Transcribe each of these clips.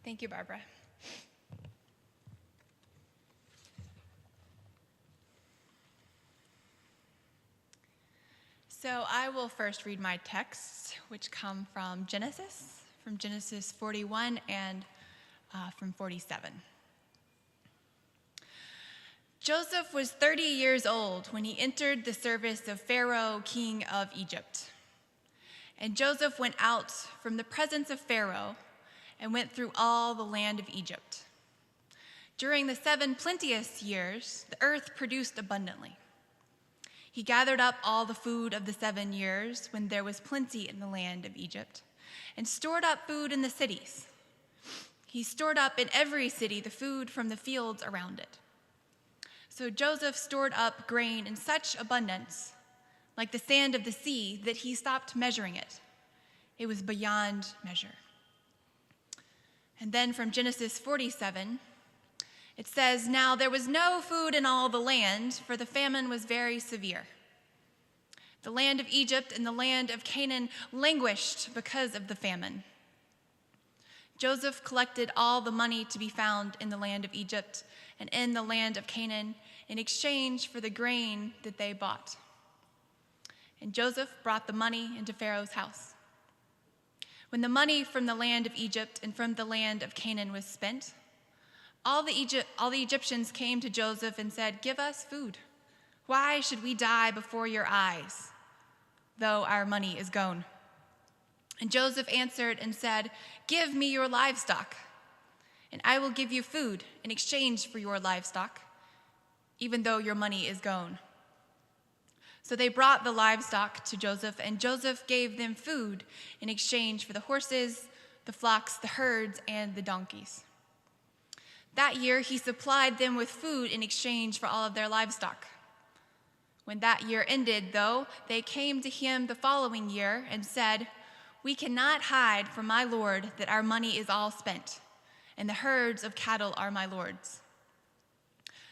Thank you, Barbara. So I will first read my texts, which come from Genesis 41 and from 47. Joseph was 30 years old when he entered the service of Pharaoh, king of Egypt. And Joseph went out from the presence of Pharaoh and went through all the land of Egypt. During the 7 plenteous years, the earth produced abundantly. He gathered up all the food of the 7 years when there was plenty in the land of Egypt, and stored up food in the cities. He stored up in every city the food from the fields around it. So Joseph stored up grain in such abundance, like the sand of the sea, that he stopped measuring it. It was beyond measure. And then from Genesis 47, it says, "Now there was no food in all the land, for the famine was very severe. The land of Egypt and the land of Canaan languished because of the famine. Joseph collected all the money to be found in the land of Egypt and in the land of Canaan in exchange for the grain that they bought. And Joseph brought the money into Pharaoh's house. When the money from the land of Egypt and from the land of Canaan was spent, all the Egyptians came to Joseph and said, 'Give us food. Why should we die before your eyes, though our money is gone?' And Joseph answered and said, 'Give me your livestock, and I will give you food in exchange for your livestock, even though your money is gone.' So they brought the livestock to Joseph, and Joseph gave them food in exchange for the horses, the flocks, the herds, and the donkeys. That year he supplied them with food in exchange for all of their livestock. When that year ended, though, they came to him the following year and said, 'We cannot hide from my lord that our money is all spent, and the herds of cattle are my lord's.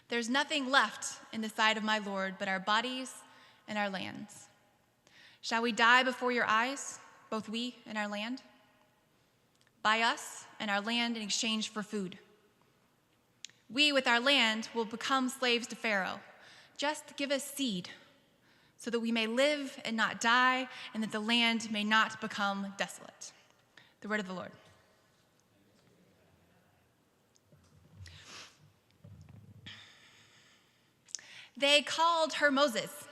There's nothing left in the sight of my lord but our bodies and our lands. Shall we die before your eyes, both we and our land? Buy us and our land in exchange for food. We with our land will become slaves to Pharaoh. Just give us seed so that we may live and not die, and that the land may not become desolate.'" The word of the Lord. They called her Moses.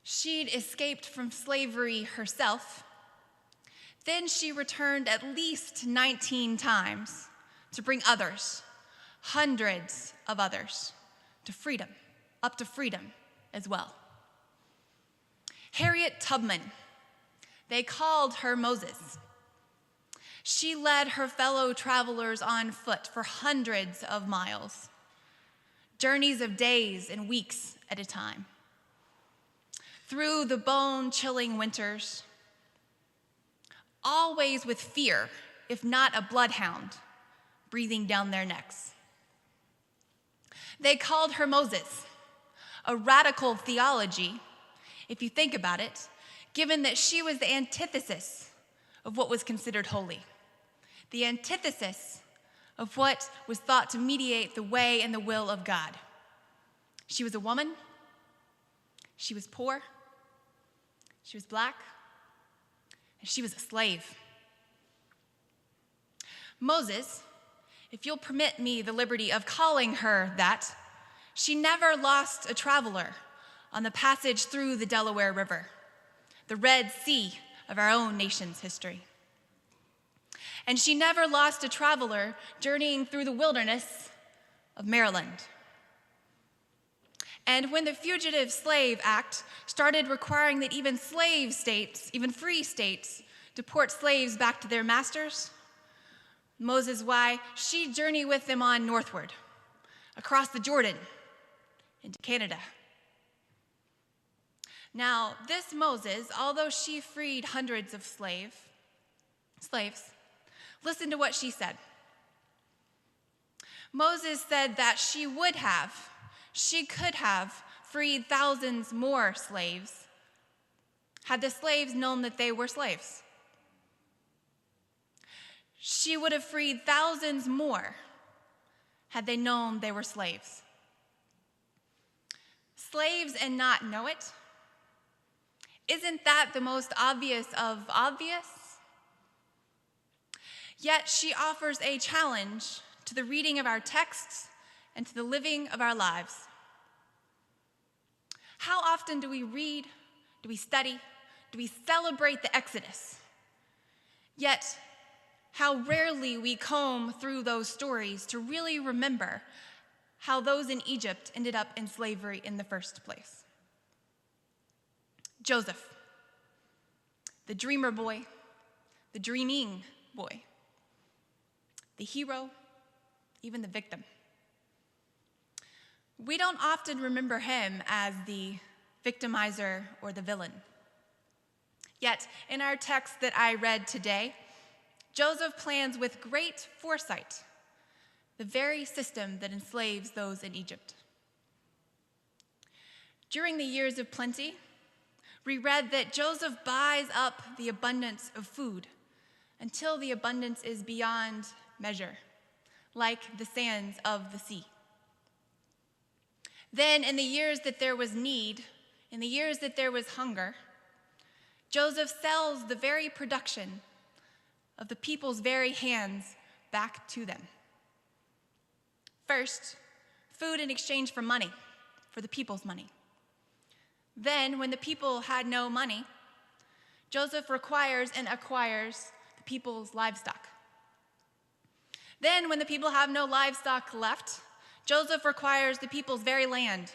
She'd escaped from slavery herself. Then she returned at least 19 times to bring others, hundreds of others, to freedom, up to freedom as well. Harriet Tubman. They called her Moses. She led her fellow travelers on foot for hundreds of miles, journeys of days and weeks at a time, through the bone-chilling winters, always with fear, if not a bloodhound, breathing down their necks. They called her Moses, a radical theology, if you think about it, given that she was the antithesis of what was considered holy, the antithesis of what was thought to mediate the way and the will of God. She was a woman, she was poor, she was black, and she was a slave. Moses, if you'll permit me the liberty of calling her that, she never lost a traveler on the passage through the Delaware River, the Red Sea of our own nation's history. And she never lost a traveler journeying through the wilderness of Maryland. And when the Fugitive Slave Act started requiring that even slave states, even free states, deport slaves back to their masters, Moses, why, she'd journey with them on northward, across the Jordan, into Canada. Now, this Moses, although she freed hundreds of slaves, listen to what she said. Moses said that she could have freed thousands more slaves had the slaves known that they were slaves. she would have freed thousands more had they known they were slaves. Slaves and not know it? Isn't that the most obvious of obvious? Yet she offers a challenge to the reading of our texts and to the living of our lives. How often do we read, do we study, do we celebrate the Exodus? Yet, how rarely we comb through those stories to really remember how those in Egypt ended up in slavery in the first place. Joseph, the dreamer boy, the dreaming boy, the hero, even the victim. We don't often remember him as the victimizer or the villain. Yet, in our text that I read today, Joseph plans with great foresight the very system that enslaves those in Egypt. During the years of plenty, we read that Joseph buys up the abundance of food until the abundance is beyond measure, like the sands of the sea. Then, in the years that there was need, in the years that there was hunger, Joseph sells the very production of the people's very hands back to them. First, food in exchange for money, for the people's money. Then, when the people had no money, Joseph requires and acquires the people's livestock. Then, when the people have no livestock left, Joseph requires the people's very land,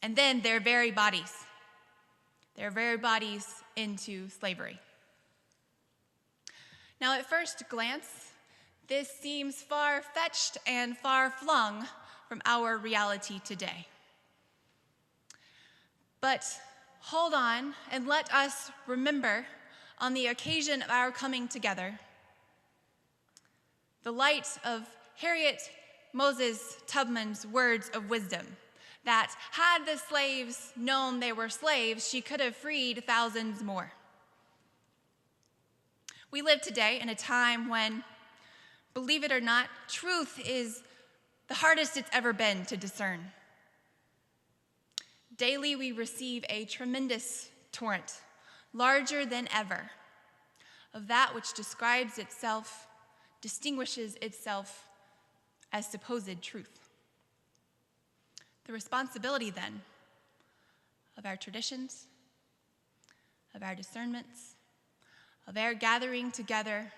and then their very bodies into slavery. Now, at first glance, this seems far-fetched and far-flung from our reality today. But hold on and let us remember, on the occasion of our coming together, the light of Harriet Moses Tubman's words of wisdom, that had the slaves known they were slaves, she could have freed thousands more. We live today in a time when, believe it or not, truth is the hardest it's ever been to discern. Daily we receive a tremendous torrent, larger than ever, of that which describes itself, distinguishes itself as supposed truth. The responsibility, then, of our traditions, of our discernments, of our gathering together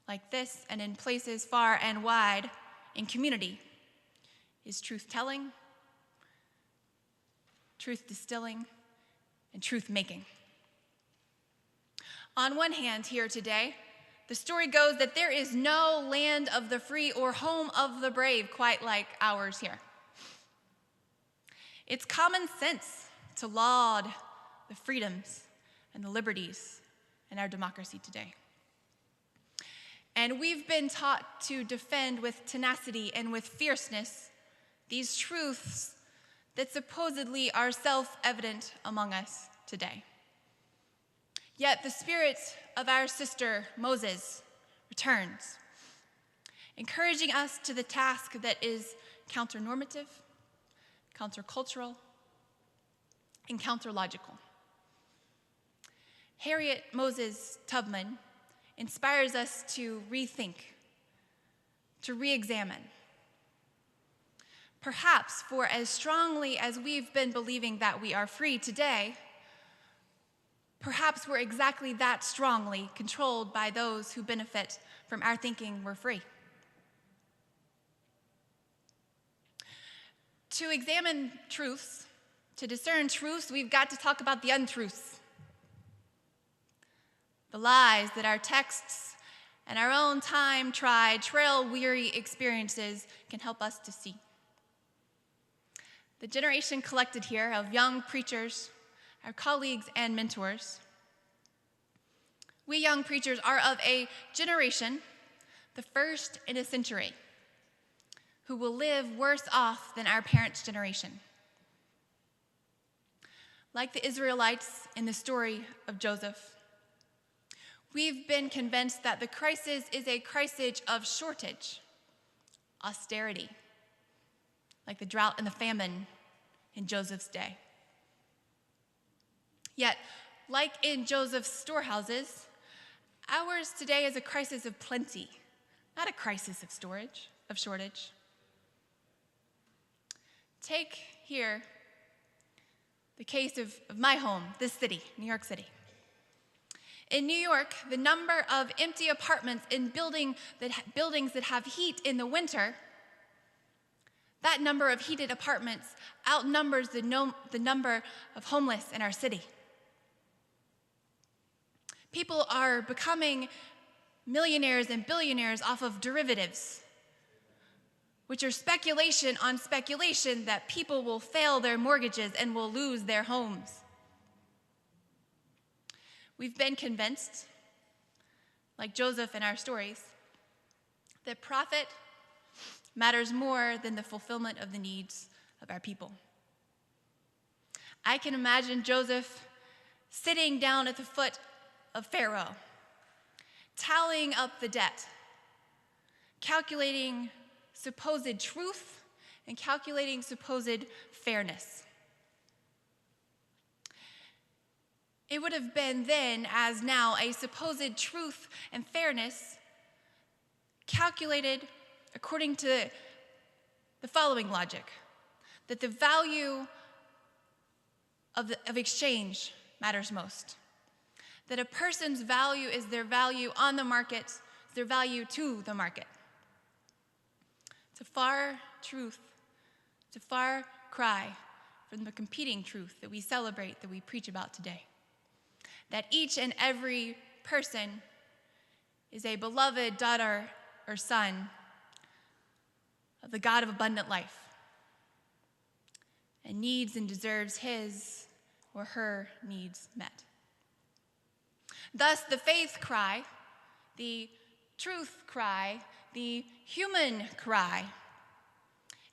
like this and in places far and wide in community is truth-telling, truth distilling, and truth-making. On one hand, here today, the story goes that there is no land of the free or home of the brave quite like ours here. It's common sense to laud the freedoms and the liberties in our democracy today. And we've been taught to defend with tenacity and with fierceness these truths that supposedly are self-evident among us today. Yet the spirit of our sister Moses returns, encouraging us to the task that is counter-normative, countercultural, and counter-logical. Harriet Moses Tubman inspires us to rethink, to re-examine. Perhaps for as strongly as we've been believing that we are free today, perhaps we're exactly that strongly controlled by those who benefit from our thinking we're free. To examine truths, to discern truths, we've got to talk about the untruths. The lies that our texts and our own time-tried, trail-weary experiences can help us to see. The generation collected here of young preachers, our colleagues and mentors, we young preachers are of a generation, the first in a century, who will live worse off than our parents' generation. Like the Israelites in the story of Joseph, We've been convinced that the crisis is a crisis of shortage, austerity, like the drought and the famine in Joseph's day. Yet, like in Joseph's storehouses, ours today is a crisis of plenty, not a crisis of shortage. Take here the case of my home, this city, New York City. In New York, the number of empty apartments in buildings that have heat in the winter, that number of heated apartments outnumbers the number of homeless in our city. People are becoming millionaires and billionaires off of derivatives, which are speculation on speculation that people will fail their mortgages and will lose their homes. We've been convinced, like Joseph in our stories, that profit matters more than the fulfillment of the needs of our people. I can imagine Joseph sitting down at the foot of Pharaoh, tallying up the debt, calculating supposed truth and calculating supposed fairness. It would have been then, as now, a supposed truth and fairness calculated according to the following logic, that the value of exchange matters most, that a person's value is their value on the market, their value to the market. It's a far truth, it's a far cry from the competing truth that we celebrate, that we preach about today. That each and every person is a beloved daughter or son of the God of abundant life and needs and deserves his or her needs met. Thus, the faith cry, the truth cry, the human cry,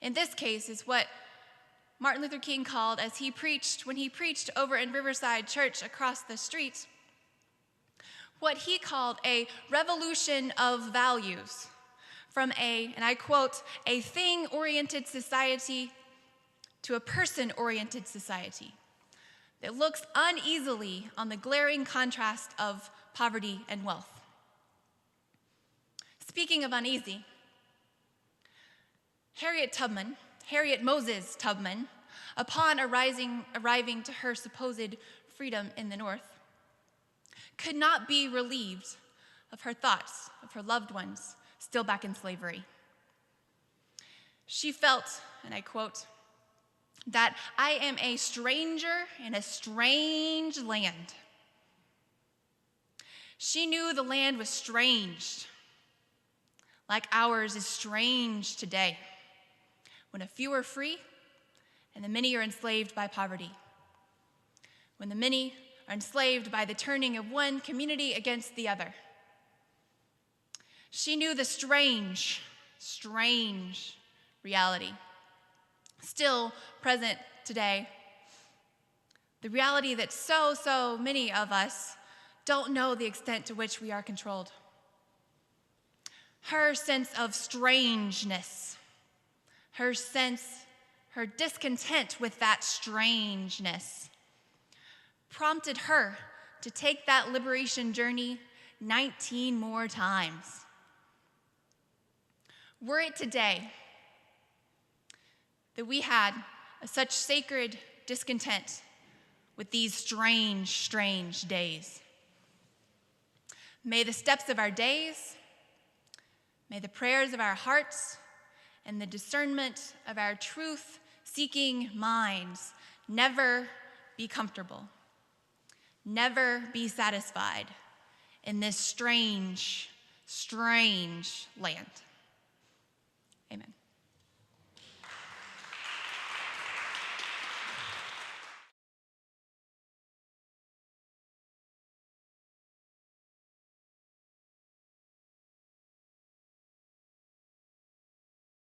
in this case is what Martin Luther King called, as he preached, when he preached over in Riverside Church across the street, what he called a revolution of values from a, and I quote, a thing-oriented society to a person-oriented society that looks uneasily on the glaring contrast of poverty and wealth. Speaking of uneasy, Harriet Moses Tubman, upon arriving to her supposed freedom in the North, could not be relieved of her thoughts of her loved ones still back in slavery. She felt, and I quote, that I am a stranger in a strange land. She knew the land was strange, like ours is strange today, when a few are free and the many are enslaved by poverty. When the many are enslaved by the turning of one community against the other. She knew the strange reality, still present today. The reality that so many of us don't know the extent to which we are controlled. Her sense of strangeness, her discontent with that strangeness prompted her to take that liberation journey 19 more times. Were it today that we had such sacred discontent with these strange days, may the steps of our days, may the prayers of our hearts, and the discernment of our truth-seeking minds never be comfortable, never be satisfied in this strange land.